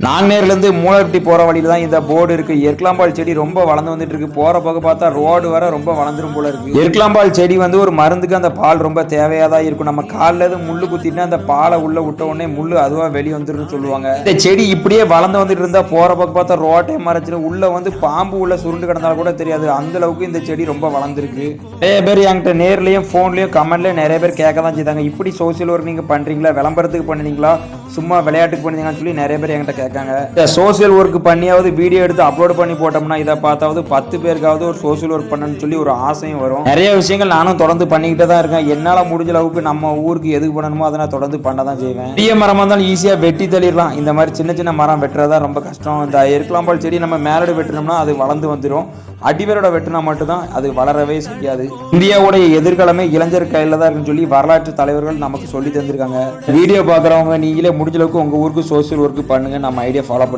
நாங்குநேர்லேருந்து மூலவெட்டி போகிற வழியில் தான் இந்த போர்டு இருக்குது. எருக்கலாம்பால் செடி ரொம்ப வளர்ந்து வந்துட்டு இருக்கு. போகிற பக்கம் பார்த்தா ரோடு வர ரொம்ப வளர்ந்துரும் போல இருக்குது. எருக்கலாம்பால் செடி வந்து ஒரு மருந்துக்கு அந்த பால் ரொம்ப தேவையாக தான் இருக்கும். நம்ம காலில் எதுவும் முள்ளு குத்திட்டுனா அந்த பாலை உள்ள விட்ட உடனே முள்ளு அதுவாக வெளியே வந்துருன்னு சொல்லுவாங்க. இந்த செடி இப்படியே வளர்ந்து வந்துட்டு இருந்தால் போகிற பக்கம் பார்த்தா ரோட்டே மறைச்சிடும். உள்ள வந்து பாம்பு உள்ள சுருண்டு கிடந்தாலும் கூட தெரியாது. அந்த அளவுக்கு இந்த செடி ரொம்ப வளர்ந்துருக்கு. நிறைய பேர் என்கிட்ட நேர்லையும் ஃபோன்லையும் கமெண்ட்லையும் நிறைய பேர் கேட்க தான் செய்தாங்க, இப்படி சோசியல் ஒர்க் நீங்கள் பண்ணுறீங்களா, விளம்பரத்துக்கு பண்ணுறீங்களா, சும்மா விளையாட்டுக்கு பண்ணுறீங்கன்னு சொல்லி நிறைய பேர் என்கிட்ட கேட்காங்க. இந்த சோசியல் ஒர்க் பண்ணியாவது வீடியோ எடுத்து அப்லோட் பண்ணி போட்டோம்னா இதை பார்த்தாவது 10 பேருக்காவது ஒரு சோசியல் ஒர்க் பண்ணணும்னு சொல்லி ஒரு ஆசையும் வரும். நிறைய விஷயங்கள் நானும் தொடர்ந்து பண்ணிக்கிட்டே தான் இருக்கேன். என்னால் முடிஞ்ச அளவுக்கு நம்ம ஊருக்கு எதுக்கு பண்ணணுமோ அதை நான் தொடர்ந்து பண்ண தான் செய்வேன். பெரிய மரமாக இருந்தாலும் ஈஸியாக வெட்டி தள்ளிடலாம். இந்த மாதிரி சின்ன சின்ன மரம் வெட்டுறதா ரொம்ப கஷ்டம். இந்த எருக்கலாம்பால் செடி நம்ம மேலோட வெட்டினோம்னா அது வளர்ந்து வந்துடும். அடிவேரோட வெட்டினா மட்டும்தான் அது வளரவே செய்யாது. இந்தியாவுடைய எதிர்காலமே இளைஞர் கையில் தான் இருக்குன்னு சொல்லி வரலாற்று தலைவர்கள் நமக்கு சொல்லி தந்திருக்காங்க. வீடியோ பார்க்குறவங்க நீங்களே முடிஞ்ச அளவுக்கு உங்கள் ஊருக்கு சோசியல் ஒர்க் பண்ணுங்க. நம்ம ஐடியா ஃபாலோ பண்ணுங்க.